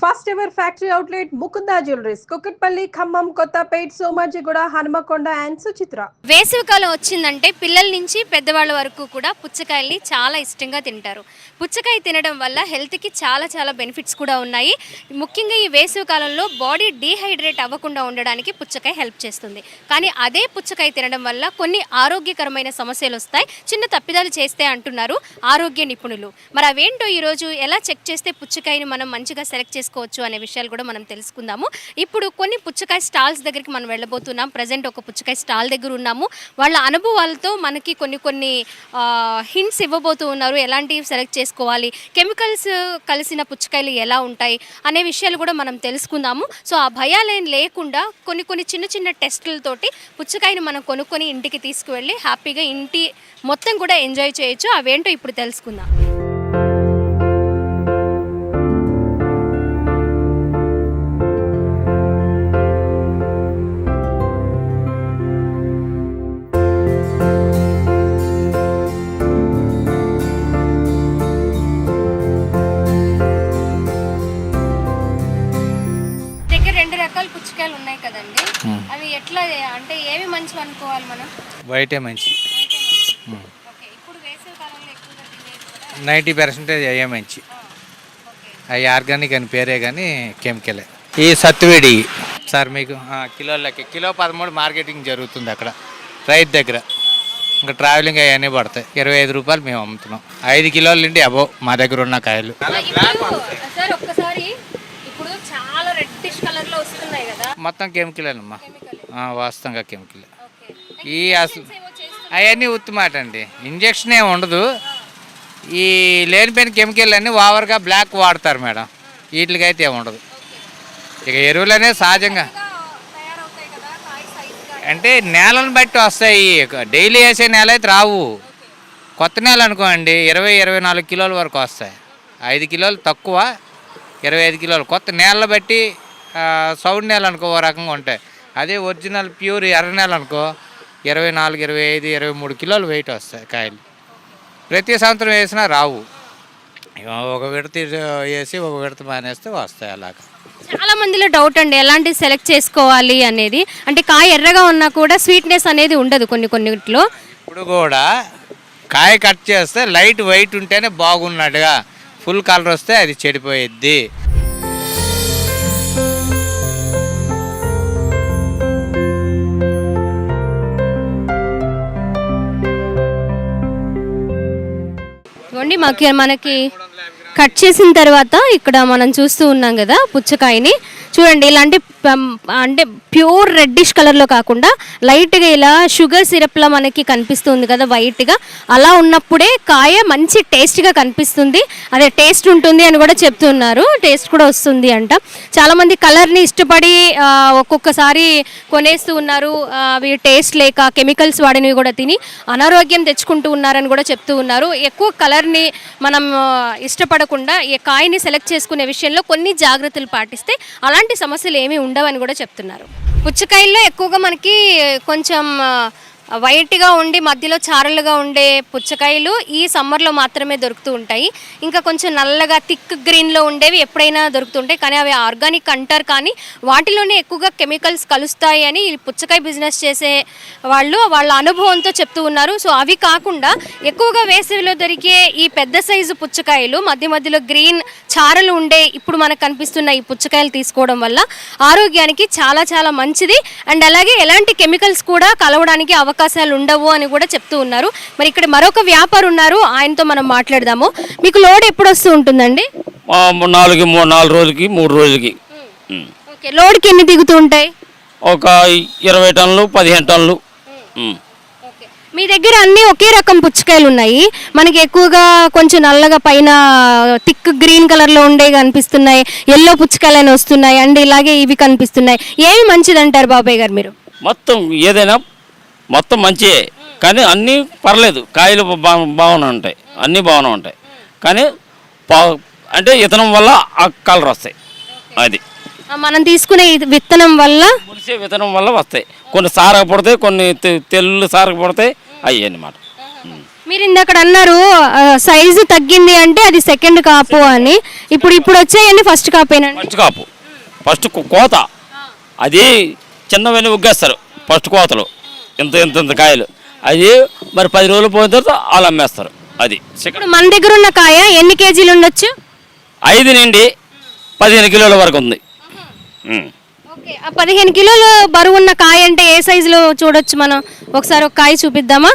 First ever factory outlet Mukunda jewelleries Kukatpally, Khammam, Kothapet, Somajiguda, Hanamkonda and Suchitra. వేసవికాలం వచ్చిందంటే పిల్లల నుంచి పెద్దవాళ్ళ వరకు కూడా పుచ్చకాయల్ని చాలా ఇష్టంగా తింటారు. పుచ్చకాయ తినడం వల్ల హెల్త్కి చాలా చాలా బెనిఫిట్స్ కూడా ఉన్నాయి. ముఖ్యంగా ఈ వేసవికాలంలో బాడీ డీహైడ్రేట్ అవ్వకుండా ఉండడానికి పుచ్చకాయ హెల్ప్ చేస్తుంది. కానీ అదే పుచ్చకాయ తినడం వల్ల కొన్ని ఆరోగ్యకరమైన సమస్యలు వస్తాయి, చిన్న తప్పిదాలు చేస్తే అంటున్నారు ఆరోగ్య నిపుణులు. మరి అవేంటో ఈరోజు ఎలా చెక్ చేస్తే పుచ్చకాయని మనం మంచిగా సెలెక్ట్ చేసుకోవచ్చు అనే విషయాలు కూడా మనం తెలుసుకుందాము. ఇప్పుడు కొన్ని పుచ్చకాయ స్టాల్స్ దగ్గరికి మనం వెళ్ళబోతున్నాం. ప్రజెంట్ ఒక పుచ్చకాయ స్టాల్ దగ్గర ఉన్నాము. వాళ్ళ అనుభవాలతో మనకి కొన్ని హింట్స్ ఇవ్వబోతూ ఉన్నారు. ఎలాంటివి సెలెక్ట్ చేసుకోవాలి, కెమికల్స్ కలిసిన పుచ్చకాయలు ఎలా ఉంటాయి అనే విషయాలు కూడా మనం తెలుసుకుందాము. సో ఆ భయాలేం లేకుండా కొన్ని చిన్న చిన్న టెస్టులతోటి పుచ్చకాయని మనం కొనుక్కొని ఇంటికి తీసుకువెళ్ళి హ్యాపీగా ఇంటి మొత్తం కూడా ఎంజాయ్ చేయొచ్చు. అవేంటో ఇప్పుడు తెలుసుకుందాం. పుచ్చకాయలు ఉన్నాయి కదండి, అవి ఎట్లా అంటే ఏవి మంచివి అనుకోవాలి మనం? వైటే మంచి. ఇప్పుడు వేసవి కాలంలో ఎక్కువగా 90% అయ్యే మంచి. అవి ఆర్గానిక్ అని పేరే కానీ కెమికలే. ఈ సత్తువేడి సార్ మీకు కిలోలకి కిలో 13 మార్కెటింగ్ జరుగుతుంది అక్కడ రైతు దగ్గర. ఇంకా ట్రావెలింగ్ అవన్నీ పడతాయి. 25 రూపాయలు మేము అమ్ముతున్నాం. 5 కిలోల నుండి అబో మా దగ్గర ఉన్న కాయలు. సార్ ఒక్కసారి ఇప్పుడు చాలా రెడ్డిష్ కలర్ లో వస్తున్నాయి కదా, మొత్తం కెమికలేనమ్మా, వాస్తవంగా కెమికల్. ఈ అసలు అవన్నీ ఉత్తుమాట అండి, ఇంజక్షన్ ఏమి ఉండదు. ఈ లేనిపోయిన కెమికల్ అన్నీ ఓవర్గా బ్లాక్ వాడతారు మేడం, వీటికైతే ఏమి ఉండదు. ఇక ఎరువులు అనేది సహజంగా అంటే నేలను బట్టి వస్తాయి. డైలీ వేసే నేల అయితే రావు. కొత్త నేల అనుకోండి 20-24 కిలోల వరకు వస్తాయి. 5 కిలోలు తక్కువ, 25 కిలోలు. కొత్త నేల బట్టి సౌండ్ నేల అనుకో ఓ రకంగా ఉంటాయి. అదే ఒరిజినల్ ప్యూర్ ఎర్ర నేల అనుకో 24, 25, 23 కిలోలు వెయిట్ వస్తాయి కాయలు. ప్రతి సంవత్సరం వేసినా రావు. ఒక విడత వేసి ఒక విడత మానేస్తే వస్తాయి. అలాగా చాలా మందిలో డౌట్ అండి, ఎలాంటి సెలెక్ట్ చేసుకోవాలి అనేది. అంటే కాయ ఎర్రగా ఉన్నా కూడా స్వీట్నెస్ అనేది ఉండదు కొన్నిట్లో. ఇప్పుడు కూడా కాయ కట్ చేస్తే లైట్ వైట్ ఉంటేనే బాగున్నట్టుగా, ఫుల్ కలర్ వస్తే అది చెడిపోయిద్ది. మనకి కట్ చేసిన తర్వాత ఇక్కడ మనం చూస్తూ ఉన్నాం కదా పుచ్చకాయని. చూడండి, ఇలాంటి అంటే ప్యూర్ రెడ్డిష్ కలర్లో కాకుండా లైట్గా ఇలా షుగర్ సిరప్లా మనకి కనిపిస్తుంది కదా వైట్గా, అలా ఉన్నప్పుడే కాయ మంచి టేస్ట్గా కనిపిస్తుంది. అదే టేస్ట్ ఉంటుంది అని కూడా చెప్తున్నారు, టేస్ట్ కూడా వస్తుంది అంట. చాలామంది కలర్ని ఇష్టపడి ఒక్కొక్కసారి కొనేస్తూ ఉన్నారు. అవి టేస్ట్ లేక కెమికల్స్ వాడినవి కూడా తిని అనారోగ్యం తెచ్చుకుంటూ ఉన్నారని కూడా చెప్తూ ఉన్నారు. ఎక్కువ కలర్ని మనం ఇష్టపడకుండా ఈ కాయని సెలెక్ట్ చేసుకునే విషయంలో కొన్ని జాగ్రత్తలు పాటిస్తే అలాంటి సమస్యలు ఏమీ ఉండవని కూడా చెప్తున్నారు. పుచ్చకాయల్లో ఎక్కువగా మనకి కొంచెం వైట్గా ఉండి మధ్యలో చారలుగా ఉండే పుచ్చకాయలు ఈ సమ్మర్లో మాత్రమే దొరుకుతూ ఉంటాయి. ఇంకా కొంచెం నల్లగా థిక్ గ్రీన్లో ఉండేవి ఎప్పుడైనా దొరుకుతుంటాయి, కానీ అవి ఆర్గానిక్ అంటారు. కానీ వాటిలోనే ఎక్కువగా కెమికల్స్ కలుస్తాయి అని పుచ్చకాయ బిజినెస్ చేసే వాళ్ళ అనుభవంతో చెప్తూ ఉన్నారు. సో అవి కాకుండా ఎక్కువగా వేసవిలో దొరికే ఈ పెద్ద సైజు పుచ్చకాయలు, మధ్యలో గ్రీన్ చారలు ఉండే ఇప్పుడు మనకు కనిపిస్తున్న ఈ పుచ్చకాయలు తీసుకోవడం వల్ల ఆరోగ్యానికి చాలా చాలా మంచిది. అండ్ అలాగే ఎలాంటి కెమికల్స్ కూడా కలవడానికి అవకాశాలు ఉండవు అని కూడా చెప్తూ ఉన్నారు. మరి ఇక్కడ మరొక వ్యాపారి ఉన్నారు, ఆయనతో మనం మాట్లాడదాము. మీకు లోడ్ ఎప్పుడు వస్తూ ఉంటుందండి? 4 రోజులకి 3 రోజులకి. ఓకే, లోడ్కి ఎన్ని దిగుతూ ఉంటాయి? ఒక 20 టన్నులు 15 టన్నులు. మీ దగ్గర అన్నీ ఒకే రకం పుచ్చకాయలు ఉన్నాయి. మనకి ఎక్కువగా కొంచెం నల్లగా పైన థిక్ గ్రీన్ కలర్లో ఉండేవి కనిపిస్తున్నాయి, ఎల్లో పుచ్చకాయలు అని వస్తున్నాయి, అండ్ ఇలాగే ఇవి కనిపిస్తున్నాయి. ఏమి మంచిది అంటారు బాబాయ్ గారు మీరు? మొత్తం ఏదైనా మొత్తం మంచియే, కానీ అన్నీ పర్లేదు. కాయలు బాగానే ఉంటాయి, అన్నీ బాగానే ఉంటాయి. కానీ అంటే విత్తనం వల్ల ఆ కలర్ వస్తాయి. అది మనం తీసుకునే విత్తనం వల్ల, మురిసే విత్తనం వల్ల వస్తాయి. కొన్ని సారగా పడతాయి, కొన్ని తెల్లు సారగా పడతాయి, అవి అన్నమాట. మీరు ఇందాక అన్నారు సైజు తగ్గింది అంటే అది సెకండ్ కాపు అని. ఇప్పుడు వచ్చాయండి ఫస్ట్ కాపేనండి. ఫస్ట్ కాపు, ఫస్ట్ కోత. అది చిన్నవన్నీ ఉగ్గేస్తారు ఫస్ట్ కోతలు, ఇంత కాయలు. అది మరి 10 రోజులు పోయిన తర్వాత వాళ్ళు అమ్మేస్తారు. అది ఇప్పుడు మన దగ్గర ఉన్న కాయ ఎన్ని కేజీలు ఉండొచ్చు? 5 నుండి 15 కిలోల వరకు ఉంది. ఓకే, ఆ 15 కిలోలు బరువు ఉన్న కాయ అంటే ఏ సైజులో చూడొచ్చు మనం? ఒకసారి ఒక కాయ చూపిద్దామా?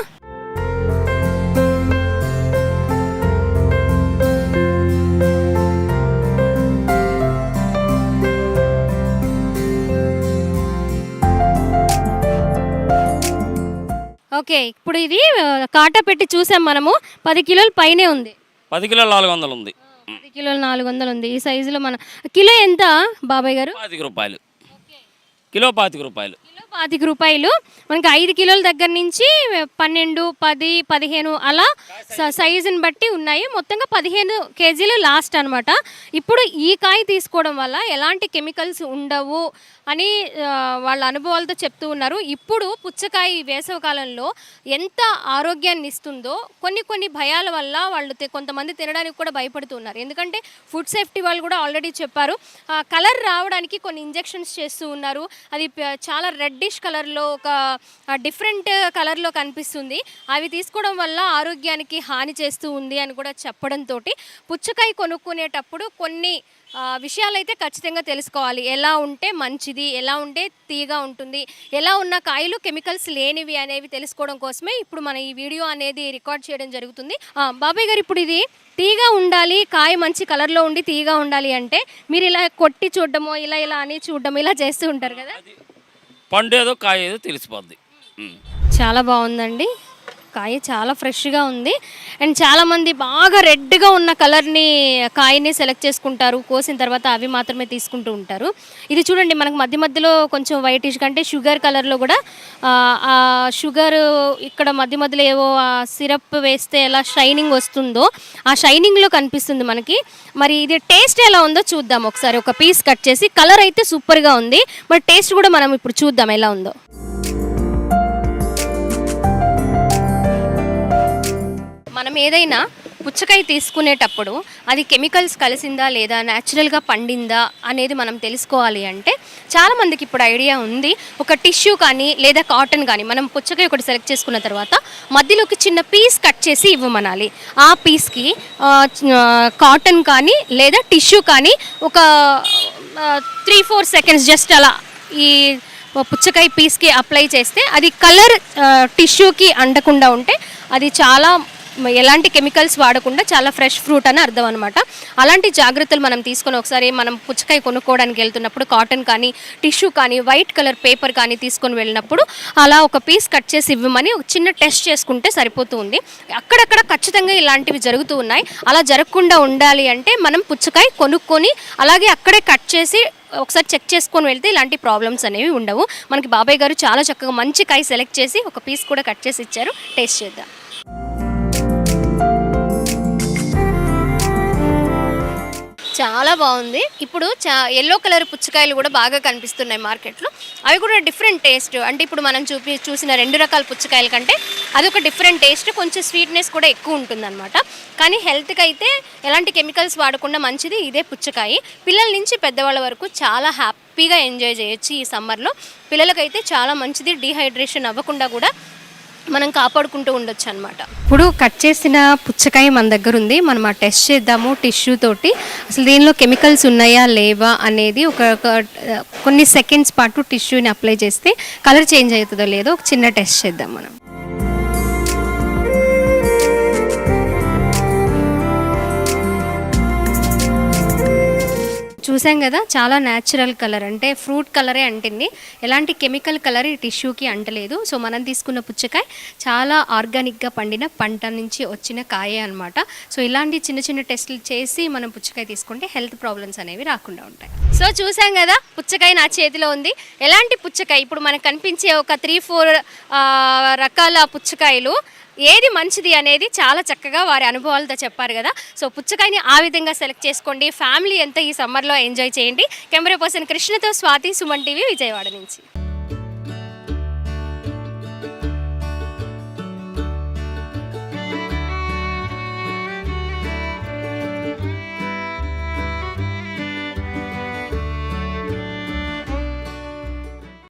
ఓకే, ఇప్పుడు ఇది కాటా పెట్టి చూసాం మనము. 10 కిలోల పైనే ఉంది. 10 కిలోలు 400 ఉంది. 10 కిలోలు 400 ఉంది. ఈ సైజులో మన కిలో ఎంత బాబాయ్ గారు? 25 రూపాయలు కిలో. 25 రూపాయలు కిలో. 25 రూపాయలు. మనకి 5 కిలోల దగ్గర నుంచి 12, 10, 15 అలా సైజుని బట్టి ఉన్నాయి. మొత్తంగా 15 కేజీలు లాస్ట్ అనమాట. ఇప్పుడు ఈ కాయ తీసుకోవడం వల్ల ఎలాంటి కెమికల్స్ ఉండవు అని వాళ్ళ అనుభవాలతో చెప్తూ ఉన్నారు. ఇప్పుడు పుచ్చకాయ వేసవి కాలంలో ఎంత ఆరోగ్యాన్ని ఇస్తుందో కొన్ని భయాల వల్ల వాళ్ళు కొంతమంది తినడానికి కూడా భయపడుతున్నారు. ఎందుకంటే ఫుడ్ సేఫ్టీ వాళ్ళు కూడా ఆల్రెడీ చెప్పారు, కలర్ రావడానికి కొన్ని ఇంజెక్షన్స్ చేస్తూ ఉన్నారు. అది చాలా రెడ్డిష్ కలర్లో, ఒక డిఫరెంట్ కలర్లో కనిపిస్తుంది. అవి తీసుకోవడం వల్ల ఆరోగ్యానికి హాని చేస్తూ ఉంది అని కూడా చెప్పడంతో పుచ్చకాయ కొనుక్కునేటప్పుడు కొన్ని విషయాలైతే ఖచ్చితంగా తెలుసుకోవాలి. ఎలా ఉంటే మంచిది, ఎలా ఉంటే తీగా ఉంటుంది, ఎలా ఉన్న కాయలు కెమికల్స్ లేనివి అనేవి తెలుసుకోవడం కోసమే ఇప్పుడు మన ఈ వీడియో అనేది రికార్డ్ చేయడం జరుగుతుంది. బాబాయ్ గారు, ఇప్పుడు ఇది తీగా ఉండాలి, కాయ మంచి కలర్లో ఉండి తీగా ఉండాలి అంటే మీరు ఇలా కొట్టి చూడడమో ఇలా అని చూడడం ఇలా చేస్తూ ఉంటారు కదా? పండు ఏదో కాయ ఏదో తెలిసిపోద్ది. చాలా బాగుందండి, కాయ చాలా ఫ్రెష్గా ఉంది. అండ్ చాలామంది బాగా రెడ్గా ఉన్న కలర్ని కాయని సెలెక్ట్ చేసుకుంటారు, కోసిన తర్వాత అవి మాత్రమే తీసుకుంటూ ఉంటారు. ఇది చూడండి, మనకు మధ్యలో కొంచెం వైటిష్ కంటే షుగర్ కలర్లో కూడా ఆ షుగర్ ఇక్కడ మధ్యలో ఏవో సిరప్ వేస్తే ఎలా షైనింగ్ వస్తుందో ఆ షైనింగ్లో కనిపిస్తుంది మనకి. మరి ఇది టేస్ట్ ఎలా ఉందో చూద్దాం ఒకసారి. ఒక పీస్ కట్ చేసి, కలర్ అయితే సూపర్గా ఉంది, మరి టేస్ట్ కూడా మనం ఇప్పుడు చూద్దాం ఎలా ఉందో. మనం ఏదైనా పుచ్చకాయ తీసుకునేటప్పుడు అది కెమికల్స్ కలిసిందా లేదా, న్యాచురల్గా పండిందా అనేది మనం తెలుసుకోవాలి అంటే చాలామందికి ఇప్పుడు ఐడియా ఉంది. ఒక టిష్యూ కానీ లేదా కాటన్ కానీ మనం పుచ్చకాయ ఒకటి సెలెక్ట్ చేసుకున్న తర్వాత మధ్యలోకి చిన్న పీస్ కట్ చేసి ఇవ్వమనాలి. ఆ పీస్కి కాటన్ కానీ లేదా టిష్యూ కానీ ఒక 3-4 సెకండ్స్ జస్ట్ అలా ఈ పుచ్చకాయ పీస్కి అప్లై చేస్తే అది కలర్ టిష్యూకి అంటకుండా ఉంటే అది చాలా ఎలాంటి కెమికల్స్ వాడకుండా చాలా ఫ్రెష్ ఫ్రూట్ అని అర్థం అనమాట. అలాంటి జాగ్రత్తలు మనం తీసుకొని ఒకసారి మనం పుచ్చకాయ కొనుక్కోవడానికి వెళ్తున్నప్పుడు కాటన్ కానీ టిష్యూ కానీ వైట్ కలర్ పేపర్ కానీ తీసుకొని వెళ్ళినప్పుడు అలా ఒక పీస్ కట్ చేసి ఇవ్వమని ఒక చిన్న టెస్ట్ చేసుకుంటే సరిపోతుంది. అక్కడక్కడ ఖచ్చితంగా ఇలాంటివి జరుగుతూ ఉన్నాయి. అలా జరగకుండా ఉండాలి అంటే మనం పుచ్చకాయ కొనుక్కొని అలాగే అక్కడే కట్ చేసి ఒకసారి చెక్ చేసుకొని వెళ్తే ఇలాంటి ప్రాబ్లమ్స్ అనేవి ఉండవు. మనకి బాబాయ్ గారు చాలా చక్కగా మంచి కాయ సెలెక్ట్ చేసి ఒక పీస్ కూడా కట్ చేసి ఇచ్చారు. టేస్ట్ చేద్దాం. చాలా బాగుంది. ఇప్పుడు ఎల్లో కలర్ పుచ్చకాయలు కూడా బాగా కనిపిస్తున్నాయి మార్కెట్లో. అవి కూడా డిఫరెంట్ టేస్ట్. అంటే ఇప్పుడు మనం చూసిన 2 రకాల పుచ్చకాయల కంటే అదొక డిఫరెంట్ టేస్ట్, కొంచెం స్వీట్నెస్ కూడా ఎక్కువ ఉంటుందన్నమాట. కానీ హెల్త్కి అయితే ఎలాంటి కెమికల్స్ వాడకుండా మంచిది ఇదే పుచ్చకాయ. పిల్లల నుంచి పెద్దవాళ్ళ వరకు చాలా హ్యాపీగా ఎంజాయ్ చేయొచ్చు ఈ సమ్మర్లో. పిల్లలకైతే చాలా మంచిది, డీహైడ్రేషన్ అవ్వకుండా కూడా మనం కాపాడుకుంటూ ఉండొచ్చు అనమాట. ఇప్పుడు కట్ చేసిన పుచ్చకాయ మన దగ్గర ఉంది. మనం ఆ టెస్ట్ చేద్దాము టిష్యూ తోటి. అసలు దీనిలో కెమికల్స్ ఉన్నాయా లేవా అనేది కొన్ని సెకండ్స్ పాటు టిష్యూని అప్లై చేస్తే కలర్ చేంజ్ అవుతుందో లేదో ఒక చిన్న టెస్ట్ చేద్దాం మనం. చూసాం కదా, చాలా న్యాచురల్ కలర్, అంటే ఫ్రూట్ కలరే అంటింది. ఎలాంటి కెమికల్ కలర్ ఈ టిష్యూకి అంటలేదు. సో మనం తీసుకున్న పుచ్చకాయ చాలా ఆర్గానిక్గా పండిన పంట నుంచి వచ్చిన కాయే అనమాట. సో ఇలాంటి చిన్న చిన్న టెస్టులు చేసి మనం పుచ్చకాయ తీసుకుంటే హెల్త్ ప్రాబ్లమ్స్ అనేవి రాకుండా ఉంటాయి. సో చూసాం కదా, పుచ్చకాయ నా చేతిలో ఉంది. ఎలాంటి పుచ్చకాయ, ఇప్పుడు మనకు కనిపించే ఒక 3-4 రకాల పుచ్చకాయలు ఏది మంచిది అనేది చాలా చక్కగా వారి అనుభవాలతో చెప్పారు కదా. సో పుచ్చకాయని ఆ విధంగా సెలెక్ట్ చేసుకోండి. ఫ్యామిలీ అంతా ఈ సమ్మర్లో ఎంజాయ్ చేయండి. కెమెరా పర్సన్ కృష్ణతో స్వాతి, సుమన్ టీవీ, విజయవాడ నుంచి.